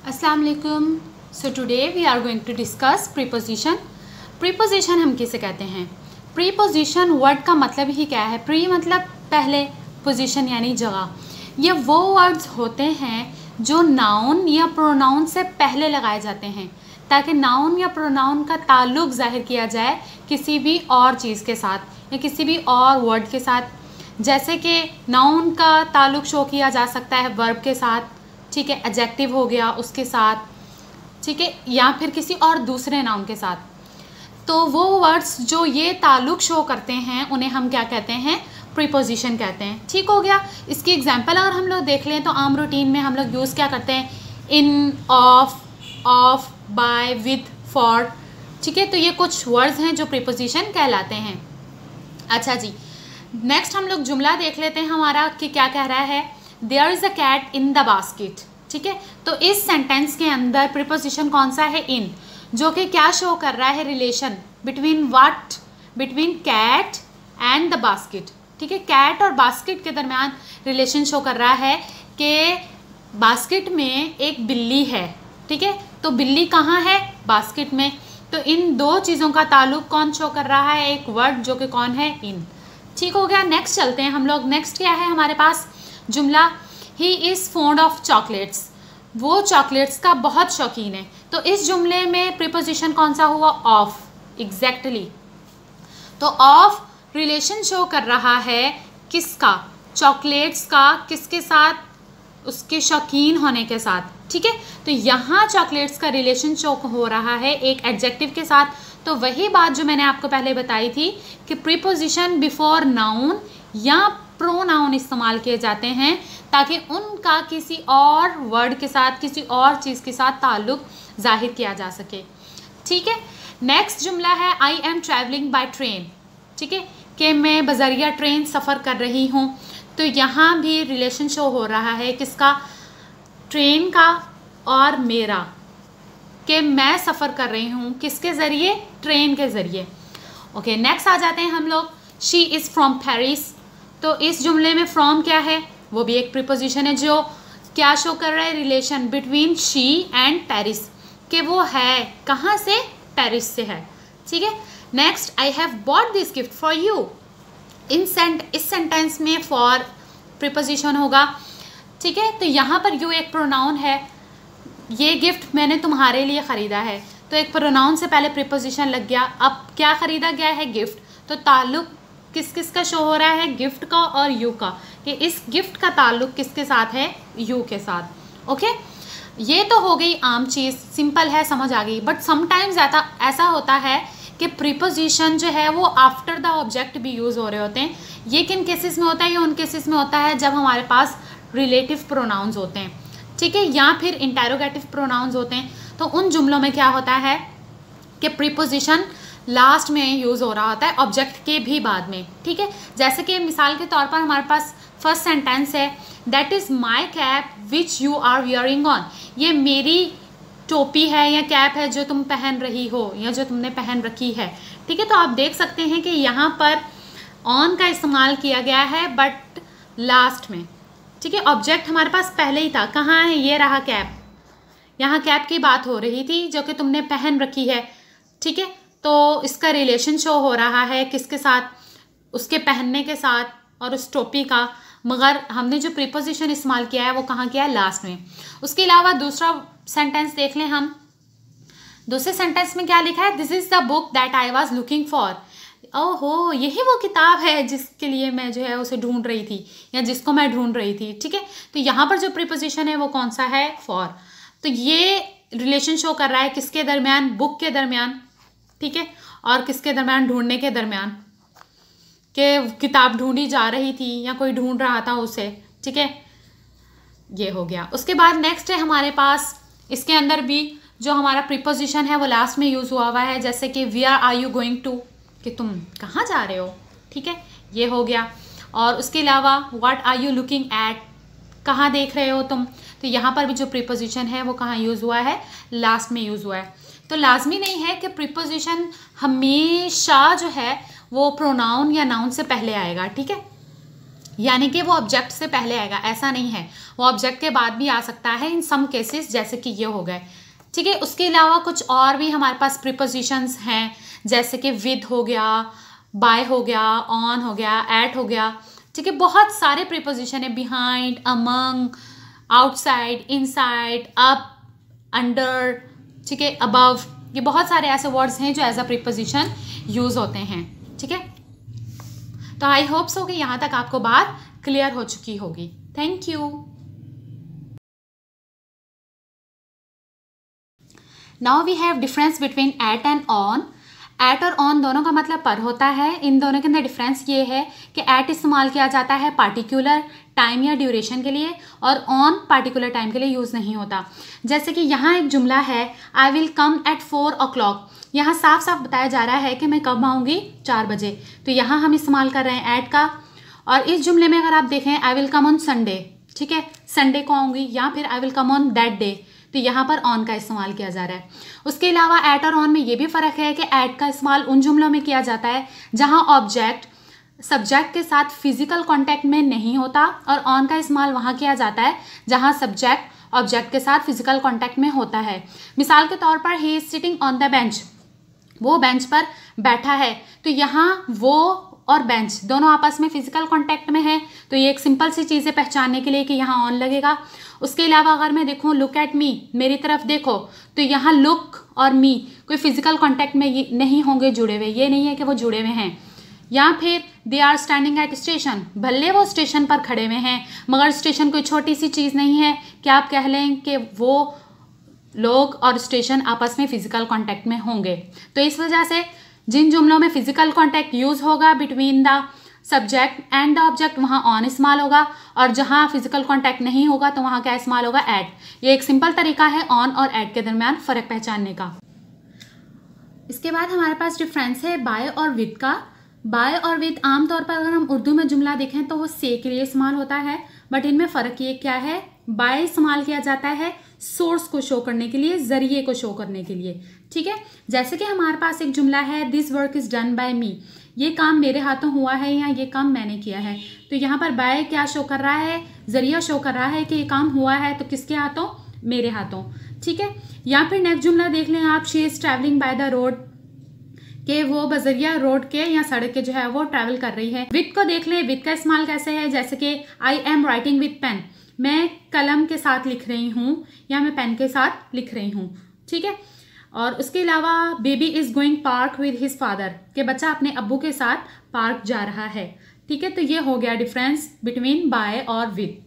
अस्सलाम वालेकुम। So today we are going to discuss preposition. Preposition हम किसे कहते हैं? प्रीपोजिशन वर्ड का मतलब ही क्या है? प्री मतलब पहले, पोजीशन यानी जगह। ये वो वर्ड्स होते हैं जो नाउन या प्रोनाउन से पहले लगाए जाते हैं ताकि नाउन या प्रोनाउन का ताल्लुक जाहिर किया जाए किसी भी और चीज़ के साथ या किसी भी और वर्ड के साथ। जैसे कि नाउन का ताल्लुक शो किया जा सकता है वर्ब के साथ, ठीक है, एडजेक्टिव हो गया उसके साथ, ठीक है, या फिर किसी और दूसरे नाउन के साथ। तो वो वर्ड्स जो ये ताल्लुक शो करते हैं उन्हें हम क्या कहते हैं? प्रीपोजिशन कहते हैं। ठीक हो गया। इसकी एग्जांपल अगर हम लोग देख लें तो आम रूटीन में हम लोग यूज़ क्या करते हैं? इन, ऑफ, बाय, विद, फॉर, ठीक है। तो ये कुछ वर्ड्स हैं जो प्रीपोजिशन कहलाते हैं। अच्छा जी, नेक्स्ट हम लोग जुमला देख लेते हैं हमारा कि क्या कह रहा है। There is a cat in the basket, ठीक है। तो इस सेंटेंस के अंदर प्रीपोजिशन कौन सा है? इन, जो कि क्या शो कर रहा है? Relation between what? Between cat and the basket, ठीक है। कैट और बास्केट के दरमियान रिलेशन शो कर रहा है कि बास्केट में एक बिल्ली है, ठीक है। तो बिल्ली कहाँ है? बास्केट में। तो इन दो चीज़ों का ताल्लुक कौन शो कर रहा है? एक वर्ड जो कि कौन है? इन। ठीक हो गया। नेक्स्ट चलते हैं हम लोग। नेक्स्ट क्या है हमारे पास? जुमला, he is fond of chocolates, वो चॉकलेट्स का बहुत शौकीन है। तो इस जुमले में प्रीपोजिशन कौन सा हुआ? ऑफ। एग्जैक्टली। तो ऑफ रिलेशन शो कर रहा है किसका? चॉकलेट्स का। किसके साथ? उसके शौकीन होने के साथ, ठीक है। तो यहाँ चॉकलेट्स का रिलेशन शो हो रहा है एक एडजेक्टिव के साथ। तो वही बात जो मैंने आपको पहले बताई थी कि प्रीपोजिशन बिफोर नाउन या प्रोनाउन इस्तेमाल किए जाते हैं ताकि उनका किसी और वर्ड के साथ, किसी और चीज़ के साथ ताल्लुक जाहिर किया जा सके, ठीक है। नेक्स्ट जुमला है I am travelling by train, ठीक है, कि मैं बजरिया ट्रेन सफ़र कर रही हूँ। तो यहाँ भी रिलेशन शो हो रहा है किसका? ट्रेन का और मेरा, कि मैं सफ़र कर रही हूँ किसके ज़रिए? ट्रेन के ज़रिए। ओके, नेक्स्ट आ जाते हैं हम लोग। She is from Paris. तो इस जुमले में फ्रॉम क्या है? वो भी एक प्रीपोजिशन है जो क्या शो कर रहा है? Relation between she and Paris, कि वो है कहाँ से? पेरिस से है, ठीक है। Next, I have bought this gift for you. इस सेंटेंस में फॉर प्रीपोजिशन होगा, ठीक है। तो यहाँ पर यू एक प्रोनाउन है, ये गिफ्ट मैंने तुम्हारे लिए ख़रीदा है। तो एक प्रोनाउन से पहले प्रीपोजिशन लग गया। अब क्या ख़रीदा गया है? गिफ्ट। तो ताल्लुक किस किस का शो हो रहा है? गिफ्ट का और यू का, कि इस गिफ्ट का ताल्लुक किसके साथ है? यू के साथ। ओके, ये तो हो गई आम चीज़, सिंपल है, समझ आ गई। बट समटाइम्स ऐसा होता है कि प्रीपोजिशन जो है वो आफ्टर द ऑब्जेक्ट भी यूज़ हो रहे होते हैं। ये किन केसेस में होता है? ये उन केसेस में होता है जब हमारे पास रिलेटिव प्रोनाउंस होते हैं, ठीक है, या फिर इंटेरोगेटिव प्रोनाउंस होते हैं। तो उन जुमलों में क्या होता है कि प्रीपोजिशन लास्ट में यूज़ हो रहा होता है ऑब्जेक्ट के भी बाद में, ठीक है। जैसे कि मिसाल के तौर पर हमारे पास फर्स्ट सेंटेंस है, that is my cap which you are wearing on. ये मेरी टोपी है या कैप है जो तुम पहन रही हो या जो तुमने पहन रखी है, ठीक है। तो आप देख सकते हैं कि यहाँ पर ऑन का इस्तेमाल किया गया है बट लास्ट में, ठीक है। ऑब्जेक्ट हमारे पास पहले ही था, कहाँ है? ये रहा कैप। यहाँ कैप की बात हो रही थी जो कि तुमने पहन रखी है, ठीक है। तो इसका रिलेशन शो हो रहा है किसके साथ? उसके पहनने के साथ और उस टोपी का, मगर हमने जो प्रीपोजिशन इस्तेमाल किया है वो कहाँ किया है? लास्ट में। उसके अलावा दूसरा सेंटेंस देख लें हम। दूसरे सेंटेंस में क्या लिखा है? This is the book that I was looking for. ओहो, यही वो किताब है जिसके लिए मैं जो है उसे ढूंढ रही थी या जिसको मैं ढूंढ रही थी, ठीक है। तो यहाँ पर जो प्रीपोजिशन है वो कौन सा है? फॉर। तो ये रिलेशन शो कर रहा है किसके दरमियान? बुक के दरमियान, ठीक है, और किसके दरमियान? ढूंढने के दरमियान, कि किताब ढूंढी जा रही थी या कोई ढूंढ रहा था उसे, ठीक है। ये हो गया। उसके बाद नेक्स्ट है हमारे पास, इसके अंदर भी जो हमारा प्रीपोजिशन है वो लास्ट में यूज़ हुआ है, जैसे कि where are you going to, कि तुम कहाँ जा रहे हो, ठीक है, ये हो गया। और उसके अलावा what are you looking at, कहाँ देख रहे हो तुम। तो यहाँ पर भी जो प्रीपोजिशन है वो कहाँ यूज़ हुआ है? लास्ट में यूज़ हुआ है। तो लाजमी नहीं है कि प्रीपोजिशन हमेशा जो है वो प्रोनाउन या नाउन से पहले आएगा, ठीक है। यानी कि वो ऑब्जेक्ट से पहले आएगा, ऐसा नहीं है, वो ऑब्जेक्ट के बाद भी आ सकता है इन सम केसेस, जैसे कि ये हो गए। ठीक है, उसके अलावा कुछ और भी हमारे पास प्रीपोजिशंस हैं, जैसे कि विद हो गया, बाय हो गया, ऑन हो गया, एट हो गया। ठीक है, बहुत सारे प्रीपोजिशन है, behind, among, outside, inside, up, under, ठीक है, अबव, ये बहुत सारे ऐसे वर्ड्स हैं जो एज अ प्रीपोजिशन यूज होते हैं। ठीक है, तो आई होप सो कि यहाँ तक आपको बात क्लियर हो चुकी होगी। Thank you. Now we have difference between at and on. At और ऑन दोनों का मतलब पर होता है। इन दोनों के अंदर डिफरेंस ये है कि एट इस्तेमाल किया जाता है पार्टिकुलर टाइम या ड्यूरेशन के लिए, और ऑन पार्टिकुलर टाइम के लिए यूज़ नहीं होता। जैसे कि यहाँ एक जुमला है, I will come eight 4 o'clock। यहाँ साफ साफ बताया जा रहा है कि मैं कब आऊँगी, 4 बजे। तो यहाँ हम इस्तेमाल कर रहे हैं एट का। और इस जुमले में अगर आप देखें, I will come on Sunday, ठीक है, संडे को आऊँगी, या फिर I will come on that day, तो यहाँ पर ऑन का इस्तेमाल किया जा रहा है। उसके अलावा एट और ऑन में ये भी फ़र्क है कि एट का इस्तेमाल उन जुमलों में किया जाता है जहाँ ऑब्जेक्ट सब्जेक्ट के साथ फिजिकल कांटेक्ट में नहीं होता, और ऑन का इस्तेमाल वहाँ किया जाता है जहाँ सब्जेक्ट ऑब्जेक्ट के साथ फिजिकल कांटेक्ट में होता है। मिसाल के तौर पर, he is sitting on the bench, वो बेंच पर बैठा है, तो यहाँ वो और बेंच दोनों आपस में फिजिकल कांटेक्ट में है, तो ये एक सिंपल सी चीज़ है पहचानने के लिए कि यहाँ ऑन लगेगा। उसके अलावा अगर मैं देखूँ, लुक एट मी, मेरी तरफ देखो, तो यहाँ लुक और मी कोई फिजिकल कांटेक्ट में नहीं होंगे जुड़े हुए, ये नहीं है कि वो जुड़े हुए हैं। या फिर they are standing at station, भले वो स्टेशन पर खड़े हुए हैं, मगर स्टेशन कोई छोटी सी चीज़ नहीं है कि आप कह लें कि वो लोग और स्टेशन आपस में फिजिकल कांटेक्ट में होंगे। तो इस वजह से जिन जुमलों में फिजिकल कांटेक्ट यूज़ होगा between the subject and the object, वहाँ ऑन इस्तेमाल होगा, और जहाँ फिजिकल कांटेक्ट नहीं होगा तो वहाँ क्या इस्तेमाल होगा, एट। ये एक सिंपल तरीका है ऑन और एट के दरमियान फ़र्क पहचानने का। इसके बाद हमारे पास डिफरेंस है बाय और विद का। बाय और विद आमतौर पर अगर हम उर्दू में जुमला देखें तो वो से के लिए इस्तेमाल होता है, बट इनमें फ़र्क ये क्या है, बाय इस्तेमाल किया जाता है सोर्स को शो करने के लिए, ज़रिए को शो करने के लिए। ठीक है, जैसे कि हमारे पास एक जुमला है, this work is done by me, ये काम मेरे हाथों हुआ है या ये काम मैंने किया है। तो यहाँ पर बाय क्या शो कर रहा है, ज़रिया शो कर रहा है कि ये काम हुआ है, तो किसके हाथों, मेरे हाथों। ठीक है, या फिर नेक्स्ट जुमला देख लें आप, she is travelling by the road, कि वो बजरिया रोड के या सड़क के जो है वो ट्रैवल कर रही है। विद को देख लें, विद का इस्तेमाल कैसे है, जैसे कि I am writing with pen, मैं कलम के साथ लिख रही हूँ या मैं पेन के साथ लिख रही हूँ। ठीक है, और उसके अलावा baby is going park with his father, कि बच्चा अपने अब्बू के साथ पार्क जा रहा है। ठीक है, तो ये हो गया डिफरेंस बिटवीन बाय और विद।